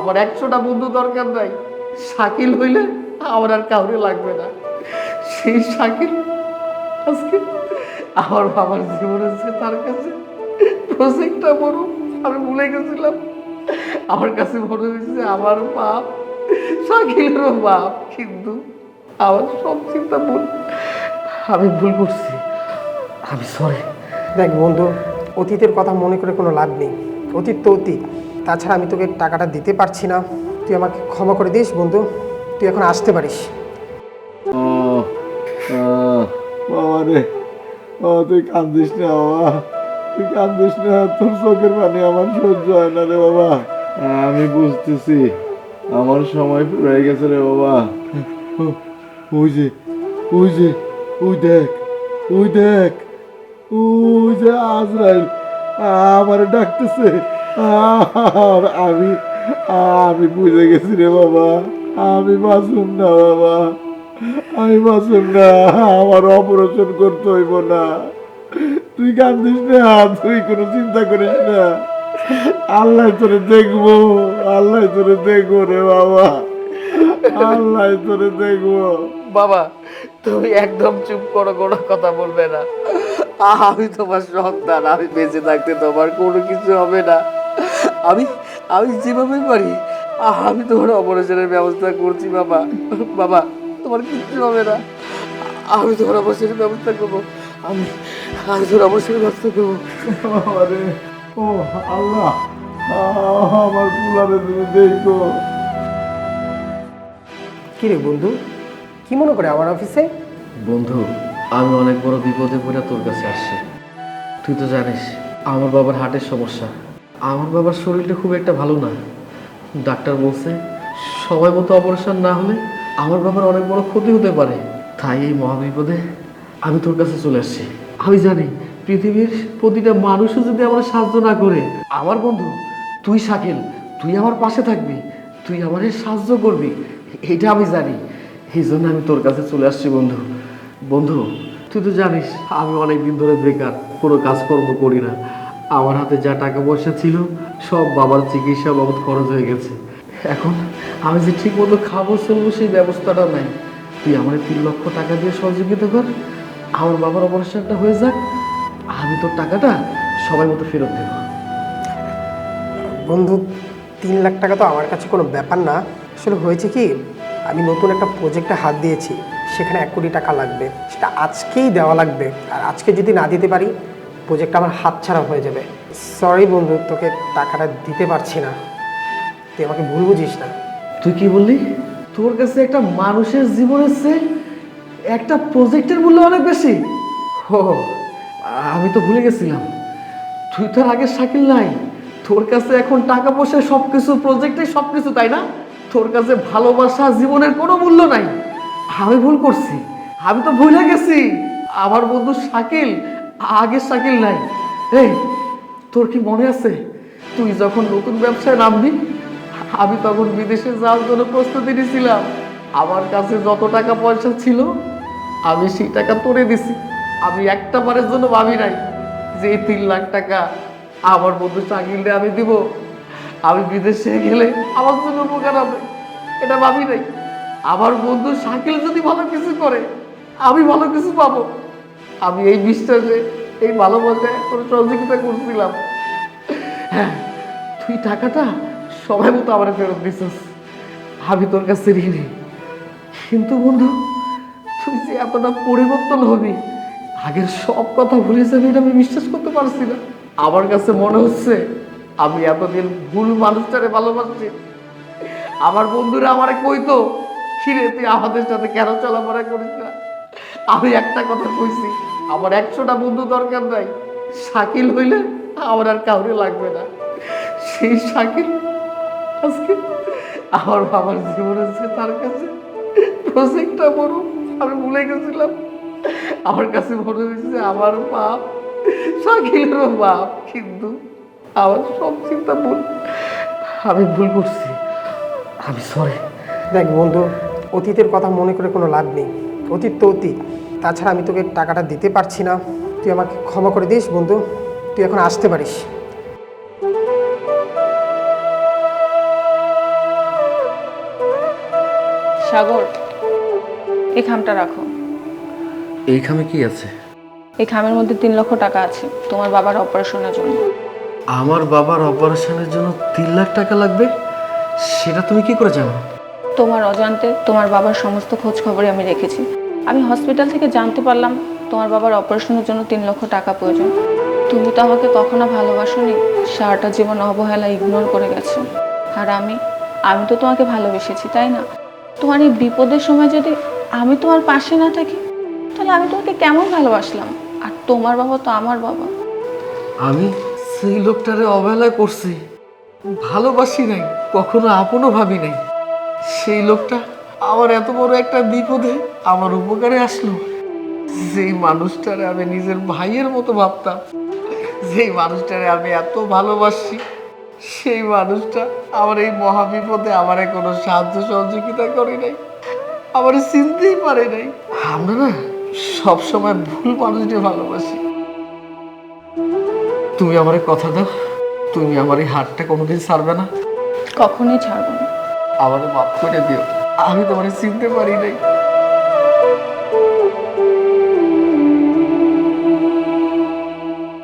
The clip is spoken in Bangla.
আমার 100টা বন্ধু দরকার নাই। শাকিল হইলে আমার আর কাউরে লাগবে না। সেই শাকিল আজকে আমার বাবার জীবনে যে তার কাছে প্রজেক্টটা বড়, আমি ভুলে গেছিলাম। আমার কাছে মনে হয়েছে আমার বাপ শাকিলেরও বাপ, কিন্তু আমার সব চিন্তা ভুল। আমি ভুল করছি, আমি সরি। দেখ বন্ধু, অতীতের কথা মনে করে কোনো লাভ নেই। অতীত তো অতীত। তাছাড়া আমি তোকে টাকাটা দিতে পারছি না, তুই আমাকে ক্ষমা করে দিস বন্ধু। তুই এখন আসতে পারিস। বাবা রে, বাবা তুই কান্দিস না বাবা, তুই কান্দিস না, তোর চোখের পানি আমার সহ্য হয় না রে বাবা। আমি বুঝতেছি আমার সময় ফুরিয়ে গেছে রে বাবা। ওই যে ওই যে ওই দেখ, ওই দেখ, ওই যে আজরাইল আমার ডাকতেছে। আমি আমি বুঝে গেছি রে বাবা, আমি মাসুম না বাবা, আমি মাসুম না, আমার অপারেশন করতে হইব না। তুই কান্দিস না, তুই কোনো চিন্তা করিস না, আল্লাহ তোরে দেখবো, আল্লাহ তোরে দেখবো রে বাবা, আল্লাহ তোরে দেখবো। বাবা তুমি একদম চুপ করো, কোনো কথা বলবে না। আমি তোমার সন্তান, আমি বেঁচে থাকতে তোমার কোনো কিছু হবে না। আমি আমি যেভাবে পারি আমি তোমার অপারেশনের ব্যবস্থা করছি বাবা। বাবা তোমার কিচ্ছু হবে না, আমি তোমার অপারেশনের ব্যবস্থা করবো। আমি আমি তোমার অপারেশনের ব্যবস্থা করবো। আরে ও আল্লাহ, আমার পুলারে তুমি দেখো। কি রে বন্ধু, কি মনে করে আমার অফিসে? বন্ধু আমি অনেক বড় বিপদে পড়ে তোর কাছে আসছি। তুই তো জানিস আমার বাবার হার্টের সমস্যা। আমার বাবার শরীরটা খুব একটা ভালো না। ডাক্তার বলছে সময় মতো অপারেশন না হলে আমার বাবার অনেক বড় ক্ষতি হতে পারে। তাই এই মহাবিপদে আমি তোর কাছে চলে আসছি। আমি জানি পৃথিবীর প্রতিটা মানুষও যদি আমার সাহায্য না করে, আমার বন্ধু তুই শাকিল, তুই আমার পাশে থাকবি, তুই আমার সাহায্য করবি, এটা আমি জানি। এই জন্য আমি তোর কাছে চলে আসছি বন্ধু। বন্ধু তুই তো জানিস আমি অনেক দিন ধরে বেকার, কোনো কাজকর্ম করি না। আমার হাতে যা টাকা পয়সা ছিল সব বাবার চিকিৎসা বাবদ খরচ হয়ে গেছে। এখন আমি যে ঠিক মতো খাবো চলবো সেই ব্যবস্থাটা নাই। তুই আমার 3 লক্ষ টাকা দিয়ে সহযোগিতা কর, আমার বাবার অপারেশনটা হয়ে যাক, আমি তোর টাকাটা সবাই মতো ফেরত দেব। বন্ধু 3 লাখ টাকা তো আমার কাছে কোনো ব্যাপার না। আসলে হয়েছে কি, আমি নতুন একটা প্রজেক্টে হাত দিয়েছি, সেখানে 1 কোটি টাকা লাগবে। সেটা আজকেই দেওয়া লাগবে, আর আজকে যদি না দিতে পারি প্রজেক্টটা আমার হাতছাড়া হয়ে যাবে। সরি বন্ধু, তোকে টাকাটা দিতে পারছি না, তুই আমাকে ভুল বুঝিস না। তুই কি বললি? তোর কাছে একটা মানুষের জীবনের চেয়ে একটা প্রজেক্টের মূল্য অনেক বেশি? ও আমি তো ভুলে গেছিলাম, তুই তো আর আগের শাকিল নাই। তোর কাছে এখন টাকা পয়সা সবকিছু, প্রজেক্টে সবকিছু, তাই না? তোর কাছে ভালোবাসা জীবনের কোনো মূল্য নাই। আমি ভুল করছি, আমি তো ভুলে গেছি আমার বন্ধু শাকিল আগের শাকিল নাই। এই তোর কি মনে আছে তুই যখন নতুন ব্যবসায় নামবি, আমি তখন বিদেশে যাওয়ার জন্য প্রস্তুতি নিয়েছিলাম। আমার কাছে যত টাকা পয়সা ছিল আমি সেই টাকা তোরে দিছি। আমি একটা বারের জন্য ভাবি নাই যে এই 3 লাখ টাকা আমার বন্ধু শাকিলকে আমি দিব, আমি বিদেশে গেলে আমার জন্য উপকার হবে, এটা ভাবি নাই। আমার বন্ধু শাকিল যদি ভালো কিছু করে আমি ভালো কিছু পাবো, আমি এই বিশ্বাসে এই ভালোবাসায় তোর সহযোগিতা করছিলাম। হ্যাঁ তুই টাকাটা সময় মতো আমার ফেরত দিছিস, আমি তোর কাছে ঋণী। কিন্তু বন্ধু তুই যে এতটা পরিবর্তন হবি, আগের সব কথা ভুলে যাবি, এটা আমি বিশ্বাস করতে পারছি না। আমার কাছে মনে হচ্ছে আমি এতদিন ভুল মানুষটারে ভালোবাসছি। আমার বন্ধুরা আমারে কইতো কিরে তুই আমাদের সাথে কেন চলাফেরা করিস না। আমি একটা কথা কইছি, আমার 100টা বন্ধু দরকার নাই। শাকিল হইলে আমার আর কাউরে লাগবে না। সেই শাকিল আজকে আমার বাবার জীবনের যে তার কাছে প্রজেক্টটা বড়, আমি ভুলে গেছিলাম। আমার কাছে মনে হয়েছে আমার বাপ শাকিলেরও বাপ, কিন্তু আমার সব চিন্তা ভুল। আমি ভুল করছি, আমি সরি। দেখ বন্ধু, অতীতের কথা মনে করে কোনো লাভ নেই। অতীত তো অতীত। তাছাড়া আমি তোকে টাকাটা দিতে পারছি না, তুই আমাকে ক্ষমা করে দিস বন্ধু। তুই এখন আসতে পারিস। সাগর, এই খামটা রাখো। এই খামে কি আছে? এই খামের মধ্যে 3 লক্ষ টাকা আছে তোমার বাবার অপারেশনের জন্য। আমার বাবার অপারেশনের জন্য 3 লাখ টাকা লাগবে? সেটা তুমি কি করে জানো? তোমার অজান্তে তোমার বাবার সমস্ত খোঁজ খবরই আমি রেখেছি। আমি হসপিটাল থেকে জানতে পারলাম তোমার বাবার অপারেশনের জন্য 3 লক্ষ টাকা প্রয়োজন। তুমি তো আমাকে কখনো ভালোবাসোনি, সারাটা জীবন অবহেলা ইগনোর করে গেছো। আর আমি তো তোমাকে ভালোবেসেছি, তাই না? তোমার এই বিপদের সময় যদি আমি তোমার পাশে না থাকি, তাহলে আমি তোমাকে কেমন ভালোবাসলাম? আর তোমার বাবা তো আমার বাবা। আমি সেই লোকটারে অবহেলা করছি, ভালোবাসি নাই, কখনো আপনও ভাবি নাই। সেই লোকটা আমার এত বড় একটা বিপদে আমার উপকারে আসলো। যেই মানুষটারে আমি নিজের ভাইয়ের মতো ভাবতাম, যেই মানুষটারে আমি এত ভালোবাসি, সেই মানুষটা আমার এই মহা বিপদে আমার কোনো সাহায্য সহযোগিতা করে নাই, আমার চিনতেই পারে নাই। আমরা না সবসময় ভুল মানুষকে ভালোবাসি। তুমি আমারে কথা দাও, তুমি আমার এই হাতটা কোনোদিন ছাড়বে না। কখনোই ছাড়বো না। আমারে মাফ করে দিও, আমি তোমারে চিনতে পারি নাই।